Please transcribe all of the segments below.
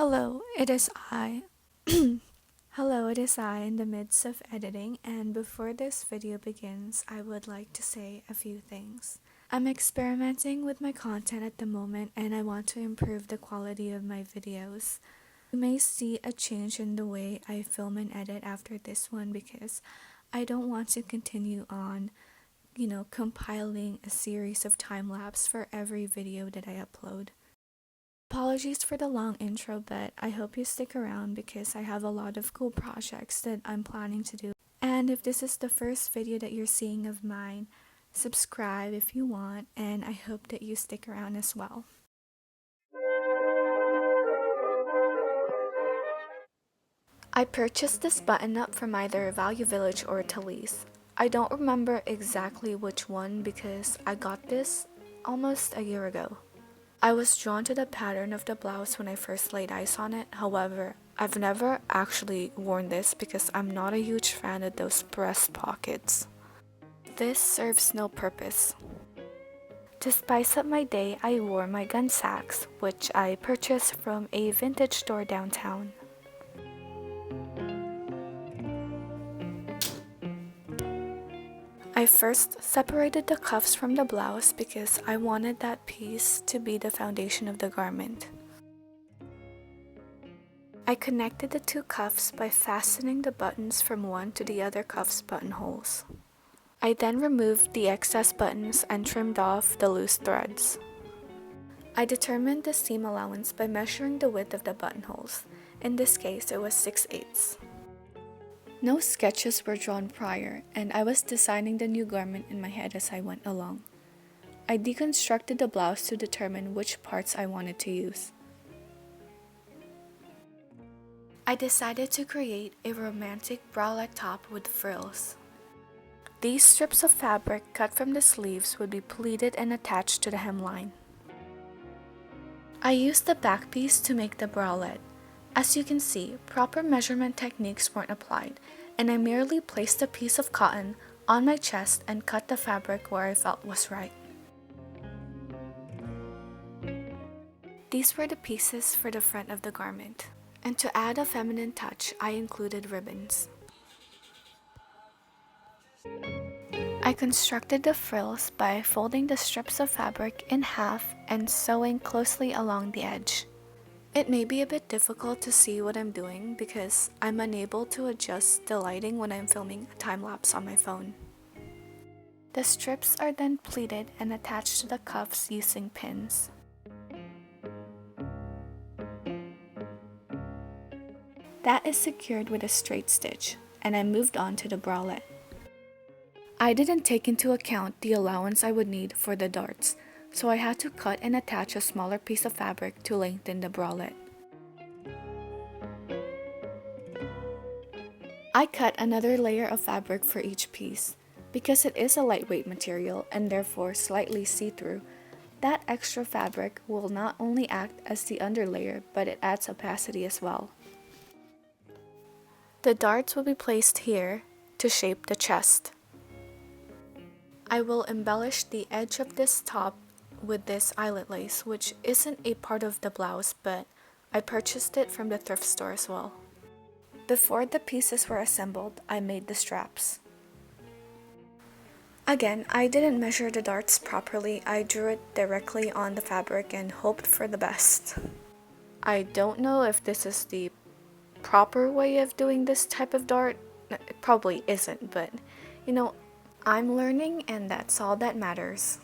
Hello, it is I. Hello, it is I in the midst of editing, and before this video begins, I would like to say a few things. I'm experimenting with my content at the moment, and I want to improve the quality of my videos. You may see a change in the way I film and edit after this one because I don't want to continue on, compiling a series of time-lapse for every video that I upload. Apologies for the long intro, but I hope you stick around because I have a lot of cool projects that I'm planning to do. And if this is the first video that you're seeing of mine, subscribe if you want, and I hope that you stick around as well. I purchased this button-up from either Value Village or Talise. I don't remember exactly which one because I got this almost a year ago. I was drawn to the pattern of the blouse when I first laid eyes on it. However, I've never actually worn this because I'm not a huge fan of those breast pockets. This serves no purpose. To spice up my day, I wore my gun sacks, which I purchased from a vintage store downtown. I first separated the cuffs from the blouse because I wanted that piece to be the foundation of the garment. I connected the two cuffs by fastening the buttons from one to the other cuff's buttonholes. I then removed the excess buttons and trimmed off the loose threads. I determined the seam allowance by measuring the width of the buttonholes. In this case, it was 6/8. No sketches were drawn prior, and I was designing the new garment in my head as I went along. I deconstructed the blouse to determine which parts I wanted to use. I decided to create a romantic bralette top with frills. These strips of fabric cut from the sleeves would be pleated and attached to the hemline. I used the back piece to make the bralette. As you can see, proper measurement techniques weren't applied, and I merely placed a piece of cotton on my chest and cut the fabric where I felt was right. These were the pieces for the front of the garment, and to add a feminine touch, I included ribbons. I constructed the frills by folding the strips of fabric in half and sewing closely along the edge. It may be a bit difficult to see what I'm doing because I'm unable to adjust the lighting when I'm filming a time-lapse on my phone. The strips are then pleated and attached to the cuffs using pins. That is secured with a straight stitch, and I moved on to the bralette. I didn't take into account the allowance I would need for the darts, so I had to cut and attach a smaller piece of fabric to lengthen the bralette. I cut another layer of fabric for each piece. Because it is a lightweight material and therefore slightly see-through, that extra fabric will not only act as the underlayer, but it adds opacity as well. The darts will be placed here to shape the chest. I will embellish the edge of this top with this eyelet lace, which isn't a part of the blouse, but I purchased it from the thrift store as well. Before the pieces were assembled, I made the straps. Again, I didn't measure the darts properly. I drew it directly on the fabric and hoped for the best. I don't know if this is the proper way of doing this type of dart. It probably isn't, but I'm learning and that's all that matters.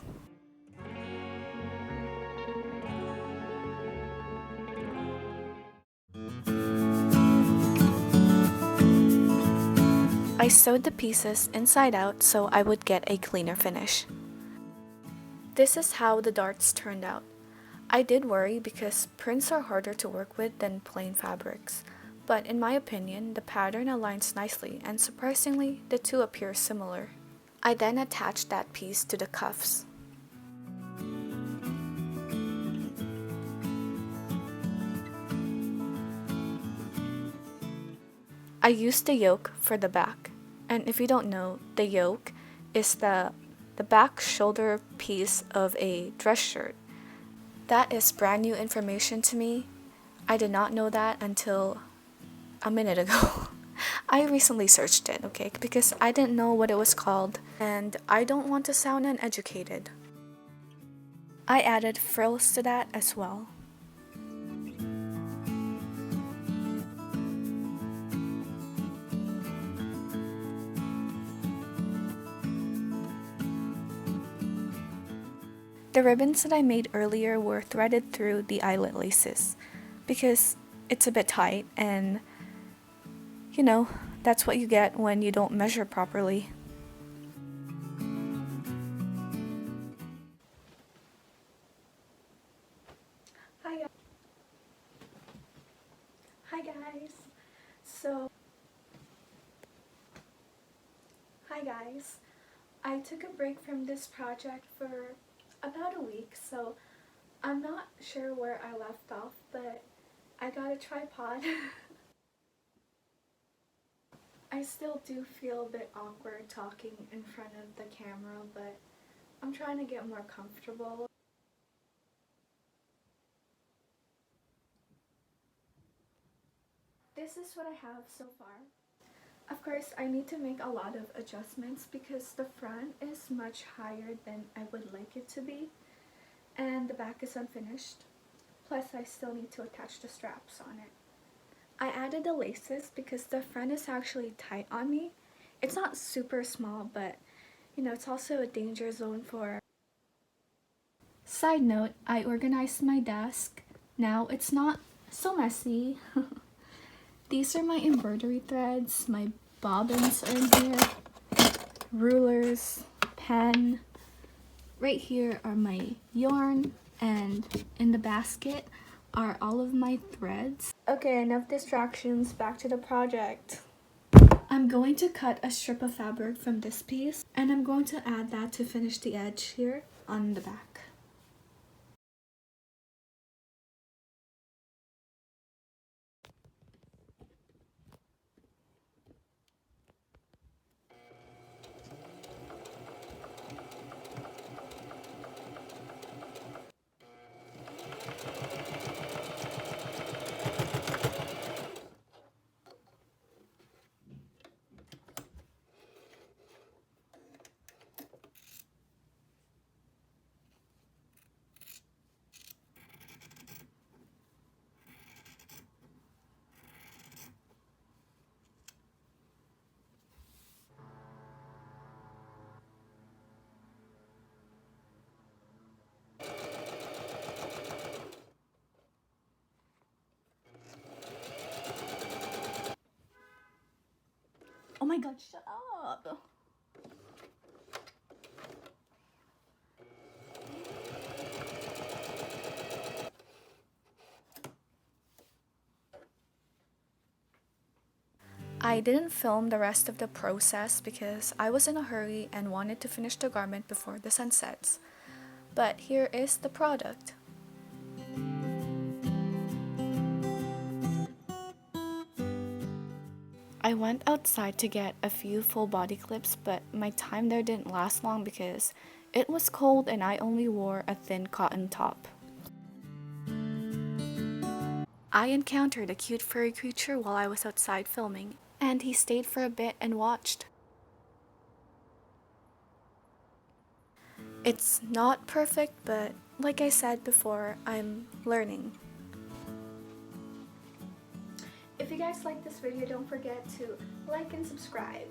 I sewed the pieces inside out so I would get a cleaner finish. This is how the darts turned out. I did worry because prints are harder to work with than plain fabrics, but in my opinion, the pattern aligns nicely and surprisingly, the two appear similar. I then attached that piece to the cuffs. I used the yoke for the back, and if you don't know, the yoke is the back shoulder piece of a dress shirt. That is brand new information to me. I did not know that until a minute ago. I recently searched it, okay, because I didn't know what it was called, and I don't want to sound uneducated. I added frills to that as well. The ribbons that I made earlier were threaded through the eyelet laces because it's a bit tight, and you know, that's what you get when you don't measure properly. Hi, hi guys. So, hi guys. I took a break from this project for about a week, so I'm not sure where I left off, but I got a tripod. I still do feel a bit awkward talking in front of the camera, but I'm trying to get more comfortable. This is what I have so far. Of course, I need to make a lot of adjustments because the front is much higher than I would like it to be, and the back is unfinished. Plus, I still need to attach the straps on it. I added the laces because the front is actually tight on me. It's not super small, but you know, it's also a danger zone for... Side note, I organized my desk. Now it's not so messy. These are my embroidery threads, my bobbins are in here, rulers, pen. Right here are my yarn, and in the basket are all of my threads. Okay, enough distractions, back to the project. I'm going to cut a strip of fabric from this piece, and I'm going to add that to finish the edge here on the back. Oh my god, shut up! I didn't film the rest of the process because I was in a hurry and wanted to finish the garment before the sun sets. But here is the product. I went outside to get a few full body clips, but my time there didn't last long because it was cold and I only wore a thin cotton top. I encountered a cute furry creature while I was outside filming, and he stayed for a bit and watched. It's not perfect, but like I said before, I'm learning. If you guys like this video, don't forget to like and subscribe.